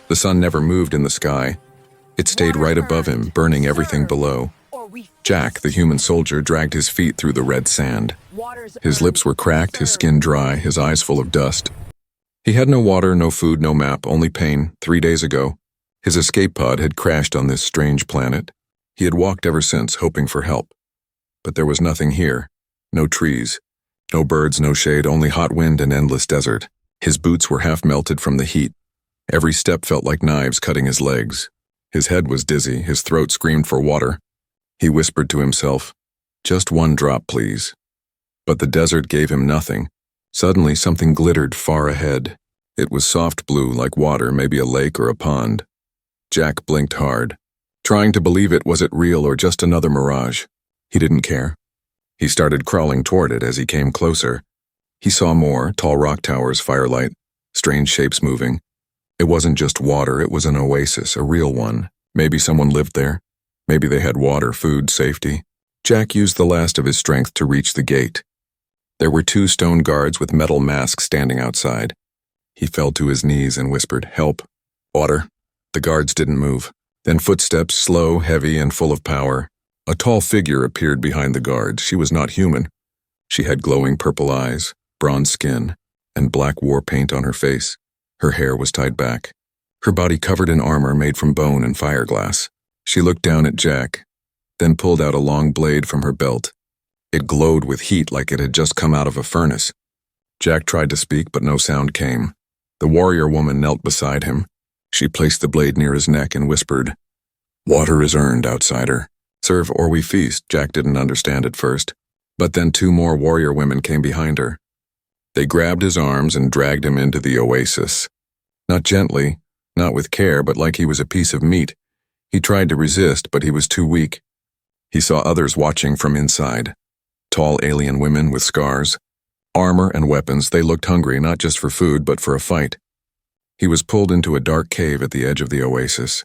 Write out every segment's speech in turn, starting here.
The sun never moved in the sky. It stayed right above him, burning everything below. Jack, the human soldier, dragged his feet through the red sand. His lips were cracked, his skin dry, his eyes full of dust. He had no water, no food, no map, only pain. 3 days ago, his escape pod had crashed on this strange planet. He had walked ever since, hoping for help. But there was nothing here. No trees. No birds, no shade, only hot wind and endless desert. His boots were half melted from the heat. Every step felt like knives cutting his legs. His head was dizzy, his throat screamed for water. He whispered to himself, "Just one drop, please." But the desert gave him nothing. Suddenly something glittered far ahead. It was soft blue like water, maybe a lake or a pond. Jack blinked hard, trying to believe was it real or just another mirage. He didn't care. He started crawling toward it as he came closer. He saw more, tall rock towers, firelight, strange shapes moving. It wasn't just water, it was an oasis, a real one. Maybe someone lived there. Maybe they had water, food, safety. Jack used the last of his strength to reach the gate. There were 2 stone guards with metal masks standing outside. He fell to his knees and whispered, "Help. Water." The guards didn't move. Then footsteps, slow, heavy, and full of power. A tall figure appeared behind the guards. She was not human. She had glowing purple eyes, bronze skin, and black war paint on her face. Her hair was tied back. Her body covered in armor made from bone and fireglass. She looked down at Jack, then pulled out a long blade from her belt. It glowed with heat like it had just come out of a furnace. Jack tried to speak, but no sound came. The warrior woman knelt beside him. She placed the blade near his neck and whispered, "Water is earned, outsider. Serve or we feast." Jack didn't understand at first, but then 2 more warrior women came behind her. They grabbed his arms and dragged him into the oasis. Not gently, not with care, but like he was a piece of meat. He tried to resist, but he was too weak. He saw others watching from inside. Tall alien women with scars. Armor and weapons, they looked hungry not just for food, but for a fight. He was pulled into a dark cave at the edge of the oasis.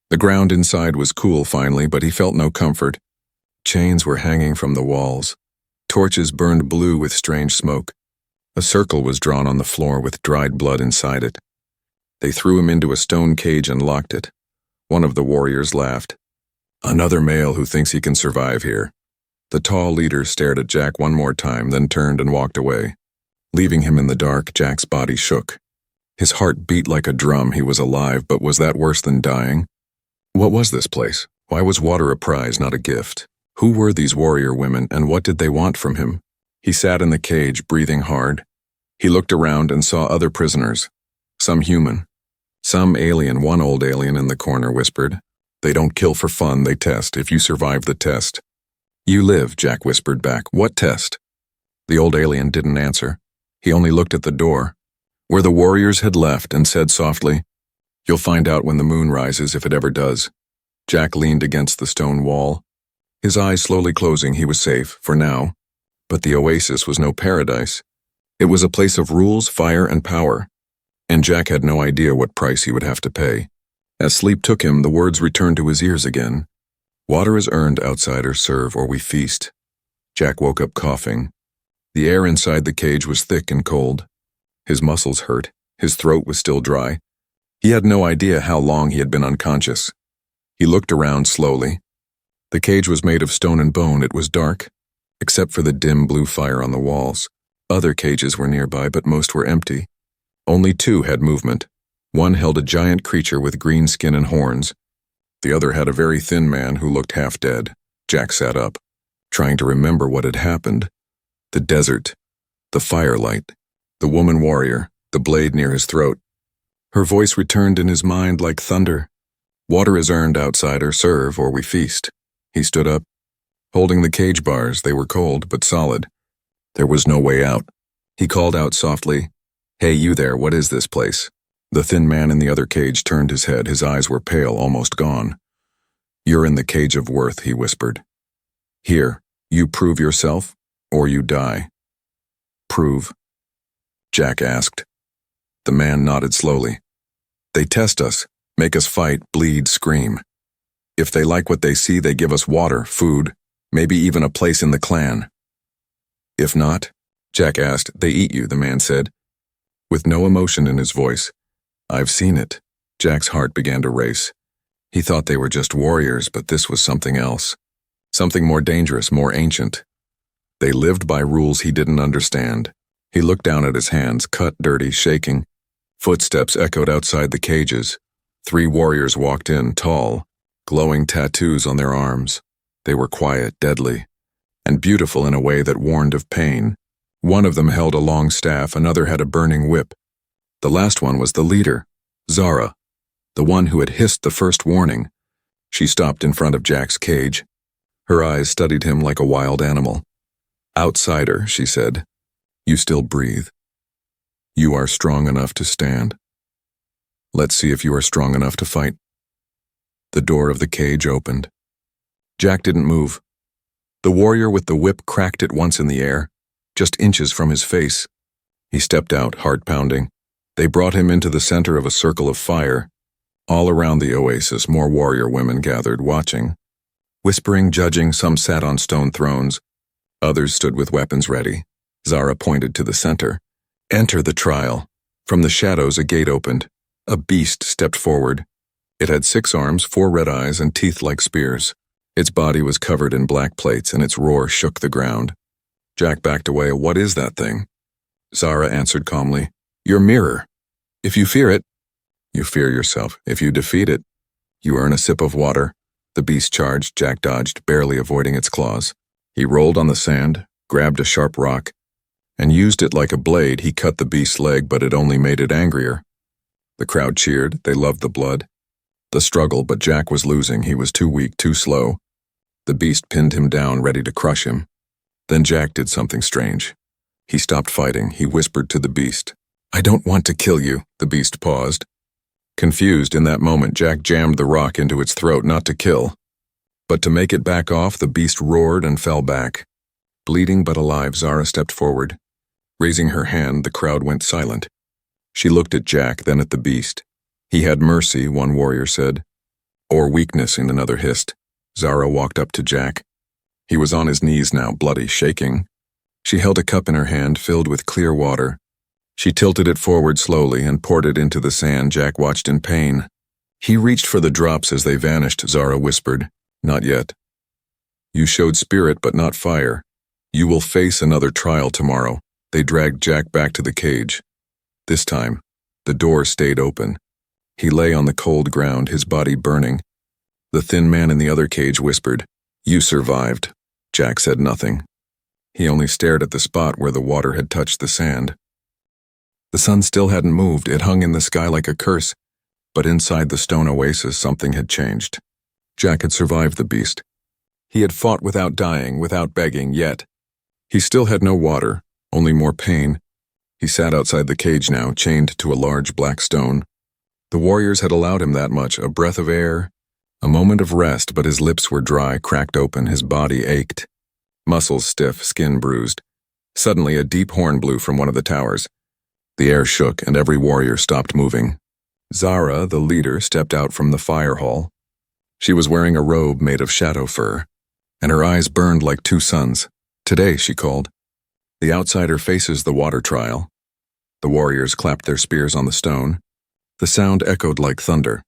The ground inside was cool finally, but he felt no comfort. Chains were hanging from the walls. Torches burned blue with strange smoke. A circle was drawn on the floor with dried blood inside it. They threw him into a stone cage and locked it. One of the warriors laughed. "Another male who thinks he can survive here." The tall leader stared at Jack one more time, then turned and walked away. Leaving him in the dark, Jack's body shook. His heart beat like a drum. He was alive, but was that worse than dying? What was this place? Why was water a prize, not a gift? Who were these warrior women, and what did they want from him? He sat in the cage, breathing hard. He looked around and saw other prisoners. Some human. Some alien. One old alien in the corner whispered, "They don't kill for fun, they test. If you survive the test." "You live," Jack whispered back. "What test?" The old alien didn't answer. He only looked at the door, where the warriors had left, and said softly, "You'll find out when the moon rises, if it ever does." Jack leaned against the stone wall. His eyes slowly closing, he was safe, for now. But the oasis was no paradise. It was a place of rules, fire, and power. And Jack had no idea what price he would have to pay. As sleep took him, the words returned to his ears again. "Water is earned, outsider, serve or we feast." Jack woke up coughing. The air inside the cage was thick and cold. His muscles hurt. His throat was still dry. He had no idea how long he had been unconscious. He looked around slowly. The cage was made of stone and bone. It was dark, except for the dim blue fire on the walls. Other cages were nearby, but most were empty. Only 2 had movement. One held a giant creature with green skin and horns. The other had a very thin man who looked half dead. Jack sat up, trying to remember what had happened. The desert, the firelight, the woman warrior, the blade near his throat. Her voice returned in his mind like thunder. "Water is earned, outsider, serve or we feast." He stood up, holding the cage bars. They were cold, but solid. There was no way out. He called out softly, "Hey, you there, what is this place?" The thin man in the other cage turned his head. His eyes were pale, almost gone. "You're in the cage of worth," he whispered. "Here, you prove yourself, or you die." "Prove?" Jack asked. The man nodded slowly. "They test us, make us fight, bleed, scream. If they like what they see, they give us water, food, maybe even a place in the clan. If not," Jack asked, "they eat you," the man said, with no emotion in his voice. "I've seen it." Jack's heart began to race. He thought they were just warriors, but this was something else. Something more dangerous, more ancient. They lived by rules he didn't understand. He looked down at his hands, cut, dirty, shaking. Footsteps echoed outside the cages. 3 warriors walked in, tall, glowing tattoos on their arms. They were quiet, deadly, and beautiful in a way that warned of pain. One of them held a long staff, another had a burning whip. The last one was the leader, Zara, the one who had hissed the first warning. She stopped in front of Jack's cage. Her eyes studied him like a wild animal. "Outsider," she said, "you still breathe. You are strong enough to stand. Let's see if you are strong enough to fight." The door of the cage opened. Jack didn't move. The warrior with the whip cracked it once in the air, just inches from his face. He stepped out, heart pounding. They brought him into the center of a circle of fire. All around the oasis, more warrior women gathered, watching. Whispering, judging, some sat on stone thrones. Others stood with weapons ready. Zara pointed to the center. "Enter the trial." From the shadows, a gate opened. A beast stepped forward. It had 6 arms, 4 red eyes, and teeth like spears. Its body was covered in black plates, and its roar shook the ground. Jack backed away. "What is that thing?" Zara answered calmly, "Your mirror. If you fear it, you fear yourself. If you defeat it, you earn a sip of water." The beast charged. Jack dodged, barely avoiding its claws. He rolled on the sand, grabbed a sharp rock, and used it like a blade. He cut the beast's leg, but it only made it angrier. The crowd cheered. They loved the blood. The struggle, but Jack was losing. He was too weak, too slow. The beast pinned him down, ready to crush him. Then Jack did something strange. He stopped fighting. He whispered to the beast, "I don't want to kill you." The beast paused. Confused in that moment, Jack jammed the rock into its throat, not to kill, but to make it back off. The beast roared and fell back. Bleeding but alive, Zara stepped forward. Raising her hand, the crowd went silent. She looked at Jack, then at the beast. "He had mercy," one warrior said. "Or weakness," another hissed. Zara walked up to Jack. He was on his knees now, bloody, shaking. She held a cup in her hand, filled with clear water. She tilted it forward slowly and poured it into the sand. Jack watched in pain. He reached for the drops as they vanished. Zara whispered, "Not yet. You showed spirit but not fire. You will face another trial tomorrow." They dragged Jack back to the cage. This time, the door stayed open. He lay on the cold ground, his body burning. The thin man in the other cage whispered, "You survived." Jack said nothing. He only stared at the spot where the water had touched the sand. The sun still hadn't moved. It hung in the sky like a curse. But inside the stone oasis, something had changed. Jack had survived the beast. He had fought without dying, without begging, yet he still had no water, only more pain. He sat outside the cage now, chained to a large black stone. The warriors had allowed him that much, a breath of air, a moment of rest, but his lips were dry, cracked open, his body ached. Muscles stiff, skin bruised. Suddenly, a deep horn blew from one of the towers. The air shook, and every warrior stopped moving. Zara, the leader, stepped out from the fire hall. She was wearing a robe made of shadow fur, and her eyes burned like 2 suns. "Today," she called. "The outsider faces the water trial." The warriors clapped their spears on the stone. The sound echoed like thunder.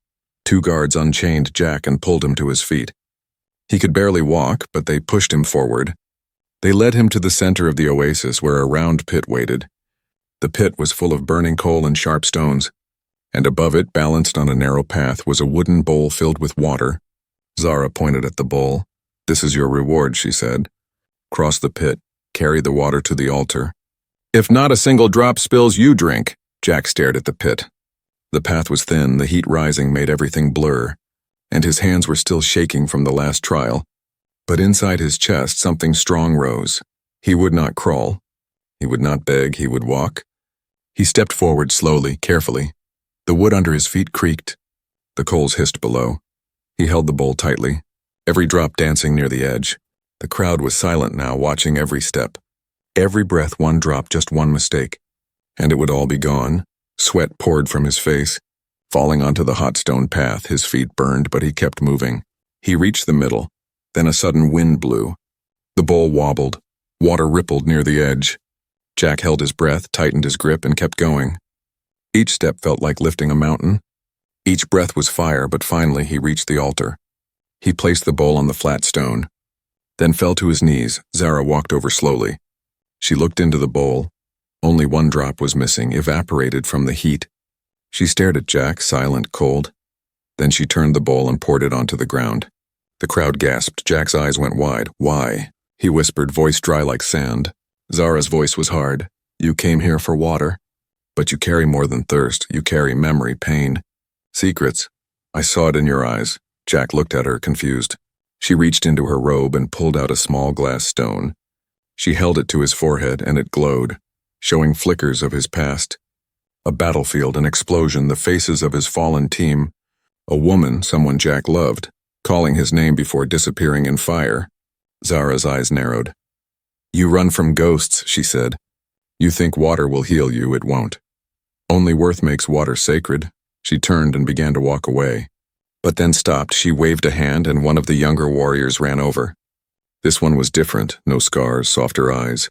2 guards unchained Jack and pulled him to his feet. He could barely walk, but they pushed him forward. They led him to the center of the oasis where a round pit waited. The pit was full of burning coal and sharp stones, and above it, balanced on a narrow path, was a wooden bowl filled with water. Zara pointed at the bowl. "This is your reward," she said. "Cross the pit, carry the water to the altar. If not a single drop spills, you drink." Jack stared at the pit. The path was thin, the heat rising made everything blur, and his hands were still shaking from the last trial. But inside his chest, something strong rose. He would not crawl. He would not beg. He would walk. He stepped forward slowly, carefully. The wood under his feet creaked. The coals hissed below. He held the bowl tightly, every drop dancing near the edge. The crowd was silent now, watching every step. Every breath, 1 drop, just 1 mistake. And it would all be gone. Sweat poured from his face. Falling onto the hot stone path, his feet burned, but he kept moving. He reached the middle. Then a sudden wind blew. The bowl wobbled. Water rippled near the edge. Jack held his breath, tightened his grip, and kept going. Each step felt like lifting a mountain. Each breath was fire, but finally he reached the altar. He placed the bowl on the flat stone, then fell to his knees. Zara walked over slowly. She looked into the bowl. Only one drop was missing, evaporated from the heat. She stared at Jack, silent, cold. Then she turned the bowl and poured it onto the ground. The crowd gasped. Jack's eyes went wide. "Why?" he whispered, voice dry like sand. Zara's voice was hard. "You came here for water. But you carry more than thirst. You carry memory, pain, secrets. I saw it in your eyes." Jack looked at her, confused. She reached into her robe and pulled out a small glass stone. She held it to his forehead, and it glowed, showing flickers of his past. A battlefield, an explosion, the faces of his fallen team. A woman, someone Jack loved, calling his name before disappearing in fire. Zara's eyes narrowed. "You run from ghosts," she said. "You think water will heal you. It won't. Only worth makes water sacred." She turned and began to walk away, but then stopped. She waved a hand, and one of the younger warriors ran over. This one was different, no scars, softer eyes.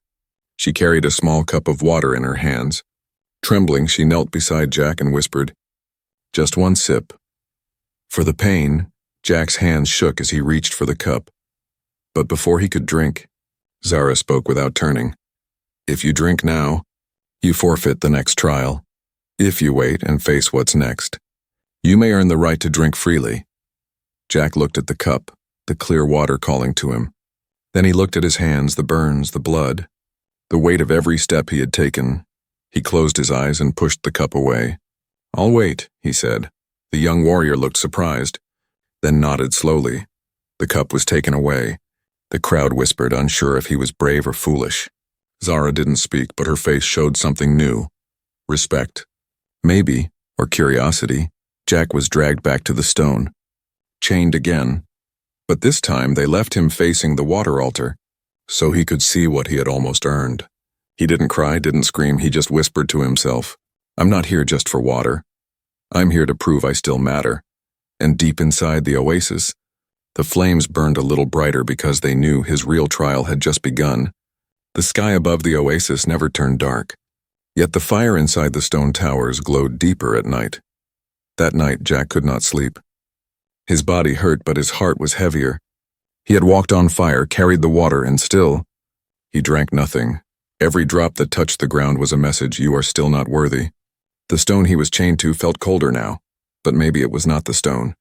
She carried a small cup of water in her hands. Trembling, she knelt beside Jack and whispered, "Just one sip." For the pain, Jack's hands shook as he reached for the cup. But before he could drink, Zara spoke without turning. "If you drink now, you forfeit the next trial. If you wait and face what's next, you may earn the right to drink freely." Jack looked at the cup, the clear water calling to him. Then he looked at his hands, the burns, the blood, the weight of every step he had taken. He closed his eyes and pushed the cup away. "I'll wait," he said. The young warrior looked surprised, then nodded slowly. The cup was taken away. The crowd whispered, unsure if he was brave or foolish. Zara didn't speak, but her face showed something new. Respect. Maybe, or curiosity. Jack was dragged back to the stone, chained again. But this time they left him facing the water altar, so he could see what he had almost earned. He didn't cry, didn't scream, he just whispered to himself, "I'm not here just for water. I'm here to prove I still matter." And deep inside the oasis, the flames burned a little brighter because they knew his real trial had just begun. The sky above the oasis never turned dark, yet the fire inside the stone towers glowed deeper at night. That night, Jack could not sleep. His body hurt, but his heart was heavier. He had walked on fire, carried the water, and still, he drank nothing. Every drop that touched the ground was a message: you are still not worthy. The stone he was chained to felt colder now, but maybe it was not the stone.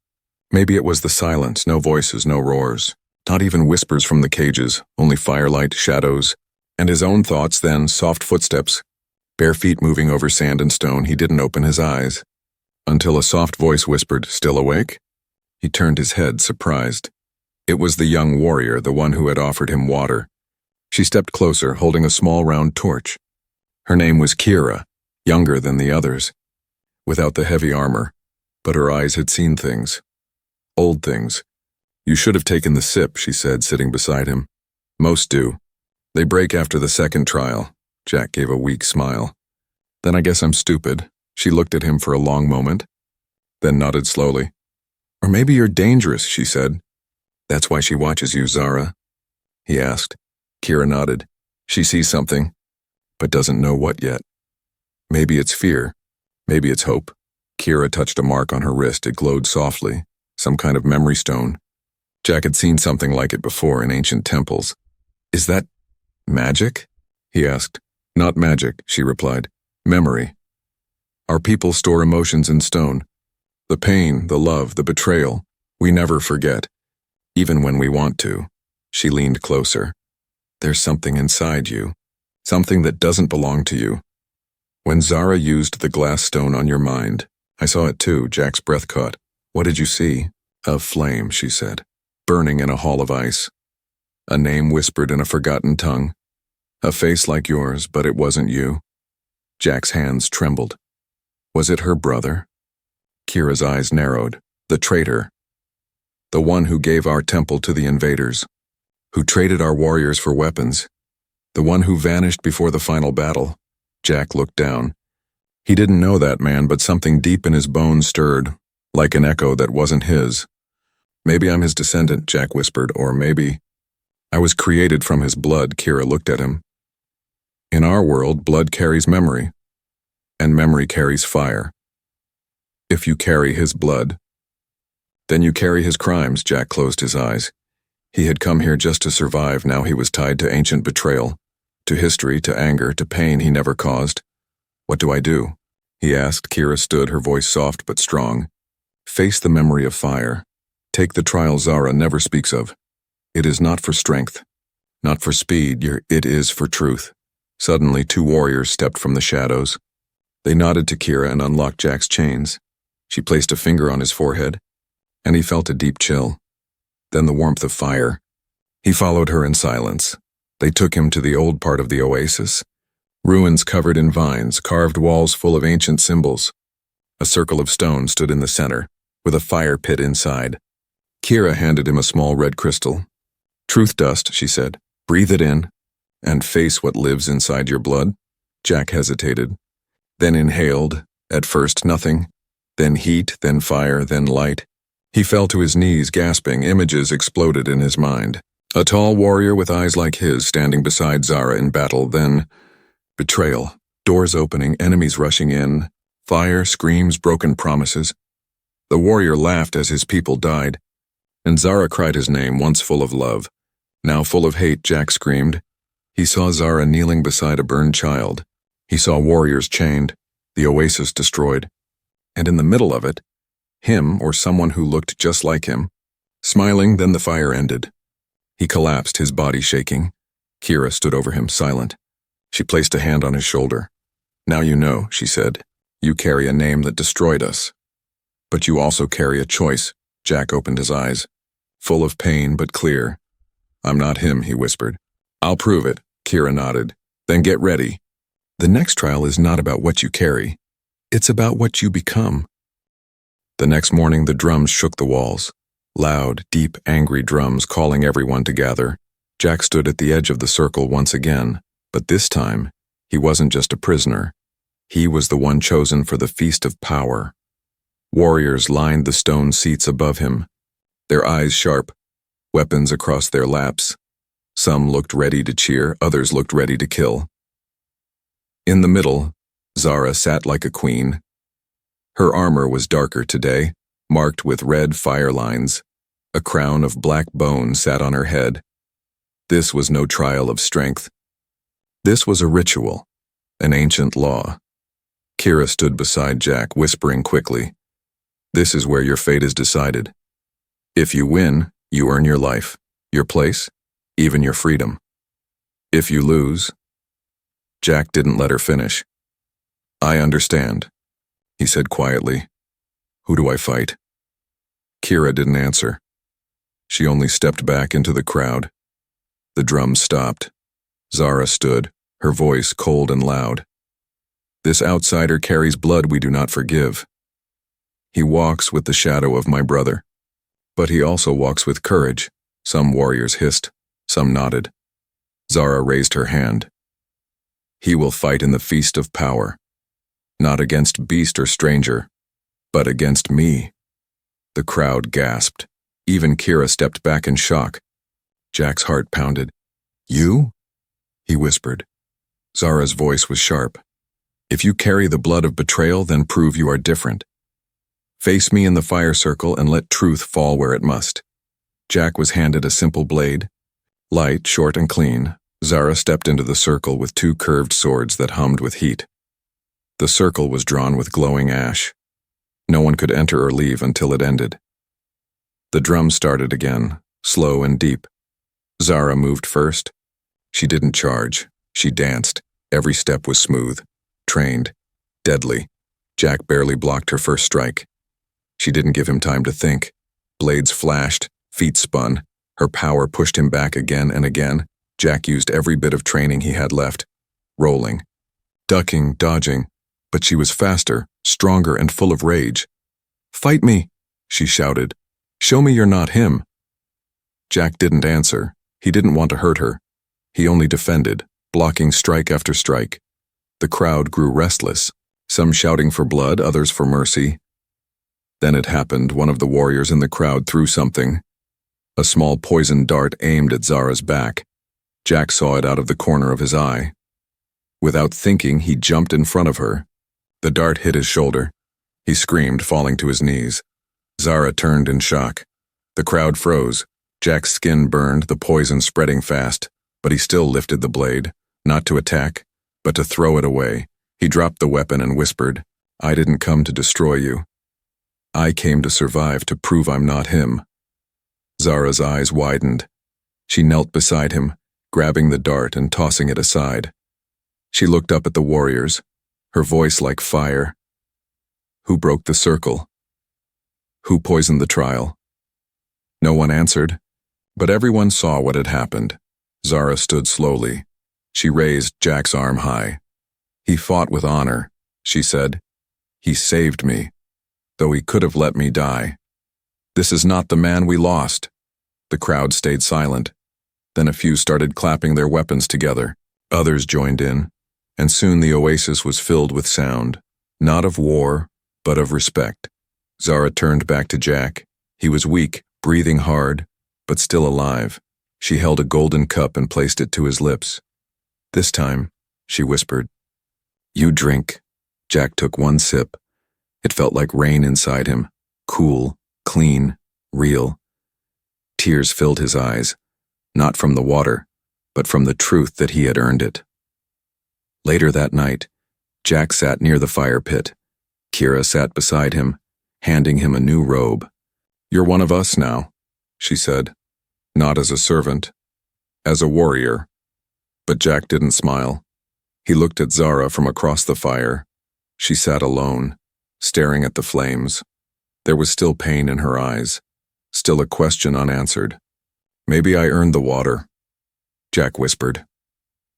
Maybe it was the silence, no voices, no roars, not even whispers from the cages, only firelight, shadows, and his own thoughts. Then soft footsteps, bare feet moving over sand and stone. He didn't open his eyes, until a soft voice whispered, "Still awake?" He turned his head, surprised. It was the young warrior, the one who had offered him water. She stepped closer, holding a small round torch. Her name was Kira, younger than the others, without the heavy armor, but her eyes had seen things. Old things. "You should have taken the sip," she said, sitting beside him. "Most do. They break after the second trial." Jack gave a weak smile. "Then I guess I'm stupid." She looked at him for a long moment, then nodded slowly. "Or maybe you're dangerous," she said. "That's why she watches you, Zara?" he asked. Kira nodded. "She sees something, but doesn't know what yet. Maybe it's fear. Maybe it's hope." Kira touched a mark on her wrist. It glowed softly, some kind of memory stone. Jack had seen something like it before in ancient temples. "Is that magic?" he asked. "Not magic," she replied. "Memory. Our people store emotions in stone. The pain, the love, the betrayal. We never forget, even when we want to." She leaned closer. "There's something inside you, something that doesn't belong to you. When Zara used the glass stone on your mind, I saw it too." Jack's breath caught. "What did you see?" "A flame," she said, "burning in a hall of ice. A name whispered in a forgotten tongue. A face like yours, but it wasn't you." Jack's hands trembled. Was it her brother? Kira's eyes narrowed. The traitor. The one who gave our temple to the invaders. Who traded our warriors for weapons. The one who vanished before the final battle. Jack looked down. He didn't know that man, but something deep in his bones stirred, like an echo that wasn't his. "Maybe I'm his descendant," Jack whispered, "or maybe I was created from his blood." Kira looked at him. "In our world, blood carries memory, and memory carries fire. If you carry his blood, then you carry his crimes. Jack closed his eyes. He had come here just to survive. Now he was tied to ancient betrayal, to history, to anger, to pain he never caused. What do I do? He asked. Kira stood, her voice soft but strong. Face the memory of fire. Take the trial Zara never speaks of. It is not for strength, not for speed, it is for truth. Suddenly, two warriors stepped from the shadows. They nodded to Kira and unlocked Jack's chains. She placed a finger on his forehead, and he felt a deep chill. Then the warmth of fire. He followed her in silence. They took him to the old part of the Oasis. Ruins covered in vines, carved walls full of ancient symbols. A circle of stone stood in the center, with a fire pit inside. Kira handed him a small red crystal. Truth dust, she said. Breathe it in, and face what lives inside your blood. Jack hesitated, then inhaled, at first nothing, then heat, then fire, then light. He fell to his knees, gasping. Images exploded in his mind. A tall warrior with eyes like his standing beside Zara in battle, then betrayal, doors opening, enemies rushing in, fire, screams, broken promises. The warrior laughed as his people died, and Zara cried his name, once full of love, now full of hate. Jack screamed. He saw Zara kneeling beside a burned child. He saw warriors chained, the Oasis destroyed, and in the middle of it, him or someone who looked just like him, smiling. Then the fire ended. He collapsed, his body shaking. Kira stood over him, silent. She placed a hand on his shoulder. Now you know, she said. You carry a name that destroyed us. But you also carry a choice. Jack opened his eyes, full of pain but clear. I'm not him, he whispered. I'll prove it, Kira nodded. Then get ready. The next trial is not about what you carry. It's about what you become. The next morning, the drums shook the walls. Loud, deep, angry drums calling everyone to gather. Jack stood at the edge of the circle once again, but this time, he wasn't just a prisoner. He was the one chosen for the feast of power. Warriors lined the stone seats above him, their eyes sharp, weapons across their laps. Some looked ready to cheer, others looked ready to kill. In the middle, Zara sat like a queen. Her armor was darker today, marked with red fire lines. A crown of black bone sat on her head. This was no trial of strength. This was a ritual, an ancient law. Kira stood beside Jack, whispering quickly, This is where your fate is decided. If you win, you earn your life, your place, even your freedom. If you lose... Jack didn't let her finish. I understand, he said quietly. Who do I fight? Kira didn't answer. She only stepped back into the crowd. The drums stopped. Zara stood, her voice cold and loud. This outsider carries blood we do not forgive. He walks with the shadow of my brother. But he also walks with courage. Some warriors hissed, some nodded. Zara raised her hand. He will fight in the feast of power, not against beast or stranger, but against me. The crowd gasped. Even Kira stepped back in shock. Jack's heart pounded. You? He whispered. Zara's voice was sharp. If you carry the blood of betrayal, then prove you are different. Face me in the fire circle and let truth fall where it must. Jack was handed a simple blade. Light, short, and clean, Zara stepped into the circle with two curved swords that hummed with heat. The circle was drawn with glowing ash. No one could enter or leave until it ended. The drums started again, slow and deep. Zara moved first. She didn't charge. She danced. Every step was smooth, trained, deadly. Jack barely blocked her first strike. She didn't give him time to think. Blades flashed, feet spun. Her power pushed him back again and again. Jack used every bit of training he had left. Rolling, ducking, dodging. But she was faster, stronger, and full of rage. Fight me, she shouted. Show me you're not him. Jack didn't answer. He didn't want to hurt her. He only defended, blocking strike after strike. The crowd grew restless, some shouting for blood, others for mercy. Then it happened. One of the warriors in the crowd threw something. A small poison dart aimed at Zara's back. Jack saw it out of the corner of his eye. Without thinking, he jumped in front of her. The dart hit his shoulder. he screamed, falling to his knees. Zara turned in shock. The crowd froze. Jack's skin burned, the poison spreading fast, but he still lifted the blade, not to attack, but to throw it away. He dropped the weapon and whispered, "I didn't come to destroy you. I came to survive, to prove I'm not him." Zara's eyes widened. She knelt beside him, grabbing the dart and tossing it aside. She looked up at the warriors, her voice like fire. "Who broke the circle? Who poisoned the trial?" No one answered, but everyone saw what had happened. Zara stood slowly. She raised Jack's arm high. "He fought with honor," she said. "He saved me, though he could have let me die. This is not the man we lost." The crowd stayed silent. Then a few started clapping their weapons together. Others joined in, and soon the oasis was filled with sound, not of war, but of respect. Zara turned back to Jack. He was weak, breathing hard, but still alive. She held a golden cup and placed it to his lips. "This time," she whispered. "You drink." Jack took one sip. It felt like rain inside him, cool, clean, real. Tears filled his eyes, not from the water, but from the truth that he had earned it. Later that night, Jack sat near the fire pit. Kira sat beside him, handing him a new robe. "You're one of us now," she said, "not as a servant, as a warrior." But Jack didn't smile. He looked at Zara from across the fire. She sat alone, staring at the flames. There was still pain in her eyes, still a question unanswered. "Maybe I earned the water," Jack whispered.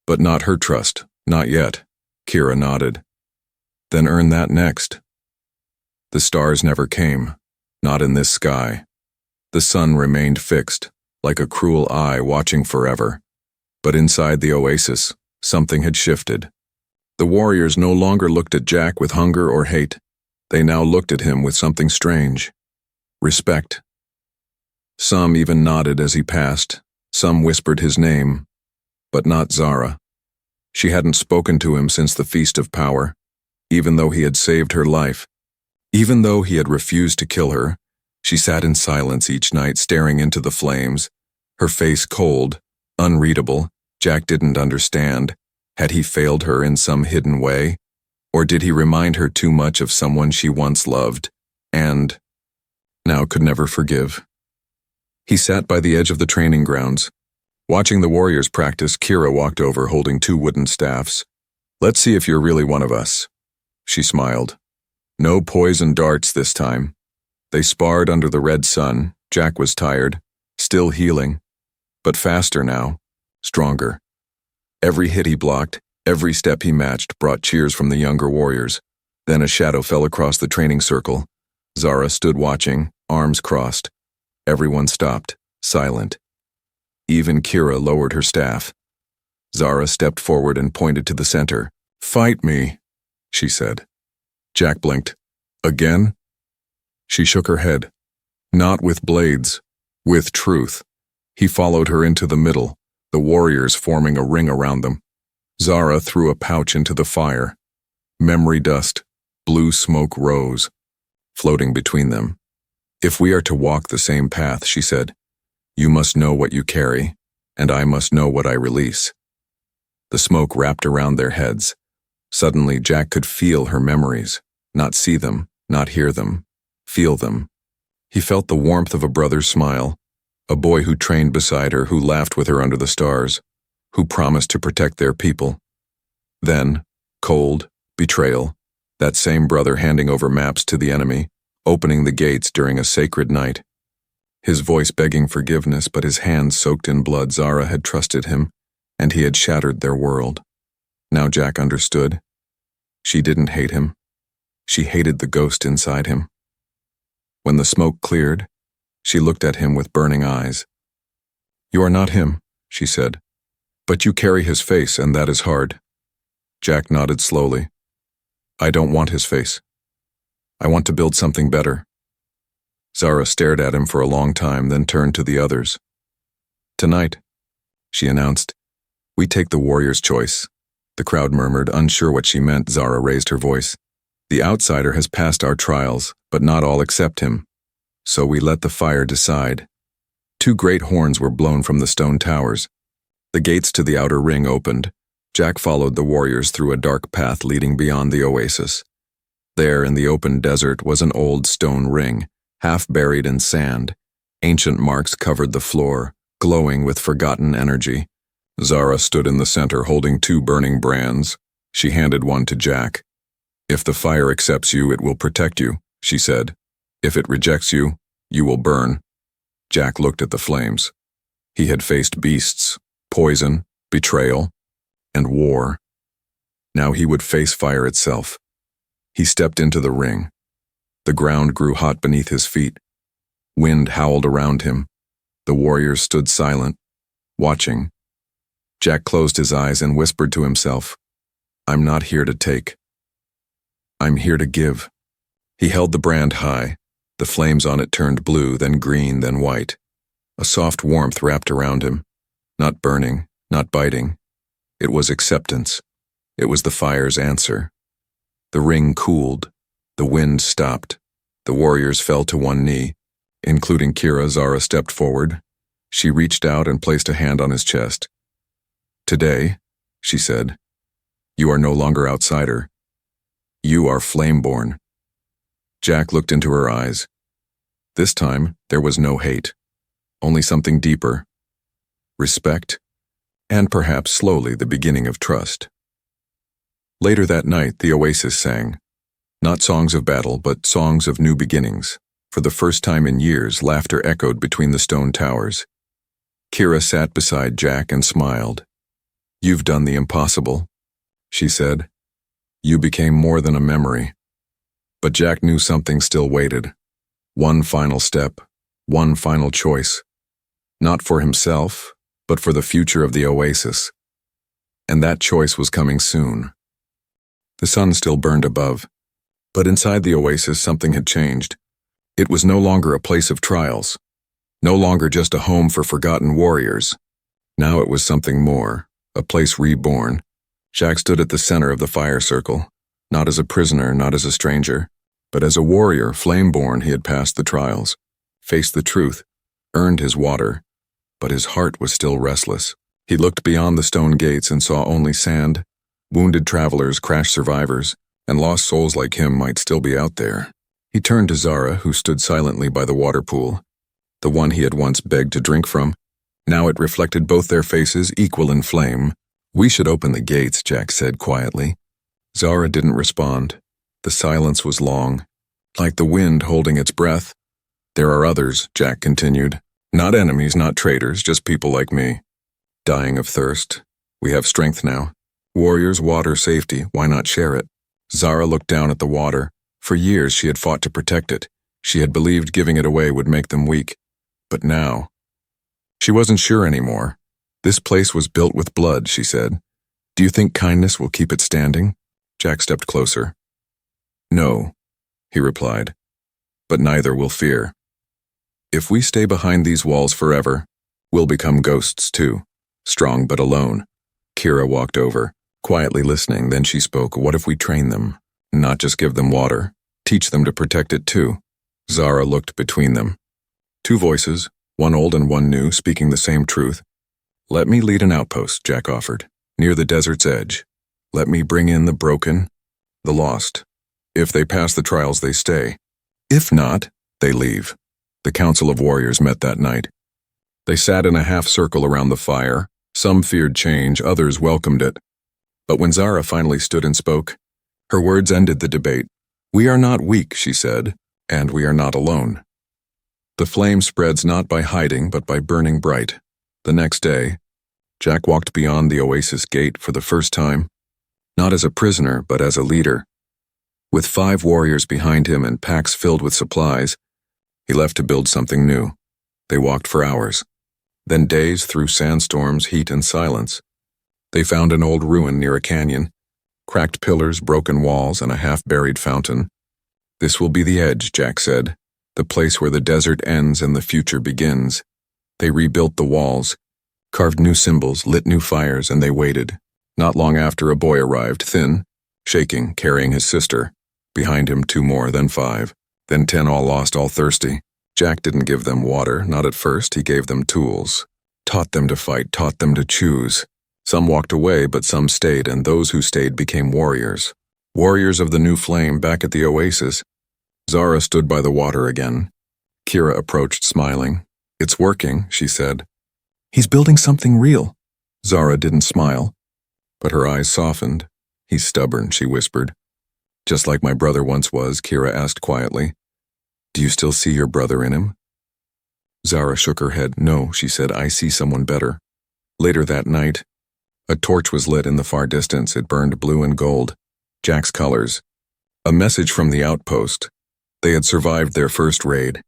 "But not her trust, not yet," Kira nodded. "Then earn that next." The stars never came, not in this sky. The sun remained fixed, like a cruel eye watching forever. But inside the oasis, something had shifted. The warriors no longer looked at Jack with hunger or hate. They now looked at him with something strange. Respect. Some even nodded as he passed. Some whispered his name, but not Zara. She hadn't spoken to him since the Feast of Power, even though he had saved her life. Even though he had refused to kill her, she sat in silence each night, staring into the flames, her face cold, unreadable. Jack didn't understand. Had he failed her in some hidden way? Or did he remind her too much of someone she once loved, and now could never forgive? He sat by the edge of the training grounds. Watching the warriors practice, Kira walked over holding 2 wooden staffs. "Let's see if you're really one of us," she smiled. No poison darts this time. They sparred under the red sun. Jack was tired, still healing, but faster now, stronger. Every hit he blocked, every step he matched brought cheers from the younger warriors. Then a shadow fell across the training circle. Zara stood watching, arms crossed. Everyone stopped, silent. Even Kira lowered her staff. Zara stepped forward and pointed to the center. "Fight me," she said. Jack blinked. "Again?" She shook her head. "Not with blades, with truth." He followed her into the middle, the warriors forming a ring around them. Zara threw a pouch into the fire. Memory dust, blue smoke rose, floating between them. "If we are to walk the same path," she said, "you must know what you carry, and I must know what I release." The smoke wrapped around their heads. Suddenly, Jack could feel her memories, not see them, not hear them, feel them. He felt the warmth of a brother's smile, a boy who trained beside her, who laughed with her under the stars, who promised to protect their people. Then, cold, betrayal, that same brother handing over maps to the enemy, opening the gates during a sacred night. His voice begging forgiveness, but his hands soaked in blood. Zara had trusted him, and he had shattered their world. Now Jack understood. She didn't hate him. She hated the ghost inside him. When the smoke cleared, she looked at him with burning eyes. "You are not him," she said, "but you carry his face, and that is hard." Jack nodded slowly. "I don't want his face. I want to build something better." Zara stared at him for a long time, then turned to the others. "Tonight," she announced, "we take the warrior's choice." The crowd murmured, unsure what she meant. Zara raised her voice. The outsider has passed our trials, but not all accept him. So we let the fire decide. 2 great horns were blown from the stone towers. The gates to the outer ring opened. Jack followed the warriors through a dark path leading beyond the oasis. There in the open desert was an old stone ring, half buried in sand. Ancient marks covered the floor, glowing with forgotten energy. Zara stood in the center holding 2 burning brands. She handed one to Jack. "If the fire accepts you, it will protect you," she said. "If it rejects you, you will burn." Jack looked at the flames. He had faced beasts, poison, betrayal, and war. Now he would face fire itself. He stepped into the ring. The ground grew hot beneath his feet. Wind howled around him. The warriors stood silent, watching. Jack closed his eyes and whispered to himself, "I'm not here to take. I'm here to give." He held the brand high. The flames on it turned blue, then green, then white. A soft warmth wrapped around him. Not burning, not biting. It was acceptance. It was the fire's answer. The ring cooled. The wind stopped. The warriors fell to one knee. Including Kira, Zara stepped forward. She reached out and placed a hand on his chest. "Today," she said, "you are no longer outsider. You are flame-born." Jack looked into her eyes. This time, there was no hate. Only something deeper. Respect. And perhaps slowly the beginning of trust. Later that night, the Oasis sang. Not songs of battle, but songs of new beginnings. For the first time in years, laughter echoed between the stone towers. Kira sat beside Jack and smiled. "You've done the impossible," she said. "You became more than a memory." But Jack knew something still waited. One final step, one final choice. Not for himself, but for the future of the Oasis. And that choice was coming soon. The sun still burned above. But inside the Oasis, something had changed. It was no longer a place of trials. No longer just a home for forgotten warriors. Now it was something more, a place reborn. Jack stood at the center of the fire circle, not as a prisoner, not as a stranger, but as a warrior, flame-born. He had passed the trials, faced the truth, earned his water, but his heart was still restless. He looked beyond the stone gates and saw only sand. Wounded travelers, crashed survivors, and lost souls like him might still be out there. He turned to Zara, who stood silently by the water pool, the one he had once begged to drink from. Now it reflected both their faces, equal in flame. "We should open the gates," Jack said quietly. Zara didn't respond. The silence was long, like the wind holding its breath. "There are others," Jack continued. "Not enemies, not traitors, just people like me. Dying of thirst. We have strength now. Warriors, water, safety, why not share it?" Zara looked down at the water. For years she had fought to protect it. She had believed giving it away would make them weak. But now, she wasn't sure anymore. "This place was built with blood," she said. "Do you think kindness will keep it standing?" Jack stepped closer. "No," he replied, "but neither will fear. If we stay behind these walls forever, we'll become ghosts too, strong but alone." Kira walked over, quietly listening, then she spoke. "What if we train them? Not just give them water, teach them to protect it too." Zara looked between them. 2 voices, one old and one new, speaking the same truth. "Let me lead an outpost," Jack offered, "near the desert's edge. Let me bring in the broken, the lost. If they pass the trials, they stay. If not, they leave." The Council of Warriors met that night. They sat in a half-circle around the fire. Some feared change, others welcomed it. But when Zara finally stood and spoke, her words ended the debate. "We are not weak," she said, "and we are not alone." The flame spreads not by hiding, but by burning bright. The next day, Jack walked beyond the Oasis gate for the first time, not as a prisoner, but as a leader. With 5 warriors behind him and packs filled with supplies, he left to build something new. They walked for hours, then days through sandstorms, heat, and silence. They found an old ruin near a canyon, cracked pillars, broken walls, and a half-buried fountain. "This will be the edge," Jack said, "the place where the desert ends and the future begins." They rebuilt the walls, carved new symbols, lit new fires, and they waited. Not long after, a boy arrived, thin, shaking, carrying his sister. Behind him, 2 more, then 5, then 10, all lost, all thirsty. Jack didn't give them water, not at first. He gave them tools. Taught them to fight, taught them to choose. Some walked away, but some stayed, and those who stayed became warriors. Warriors of the new flame back at the Oasis. Zara stood by the water again. Kira approached, smiling. "It's working," she said. "He's building something real." Zara didn't smile, but her eyes softened. "He's stubborn," she whispered. "Just like my brother once was," Kira asked quietly. "Do you still see your brother in him?" Zara shook her head. "No," she said, "I see someone better." Later that night, a torch was lit in the far distance. It burned blue and gold, Jack's colors. A message from the outpost. They had survived their first raid.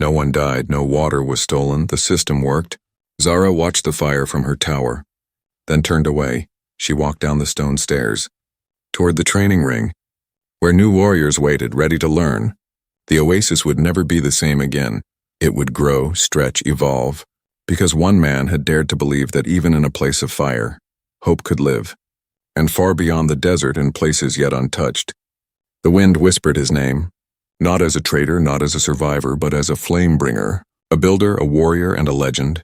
No one died, no water was stolen, the system worked. Zara watched the fire from her tower, then turned away. She walked down the stone stairs, toward the training ring, where new warriors waited, ready to learn. The Oasis would never be the same again. It would grow, stretch, evolve, because one man had dared to believe that even in a place of fire, hope could live. And far beyond the desert, in places yet untouched, the wind whispered his name, not as a traitor, not as a survivor, but as a flame bringer, a builder, a warrior, and a legend.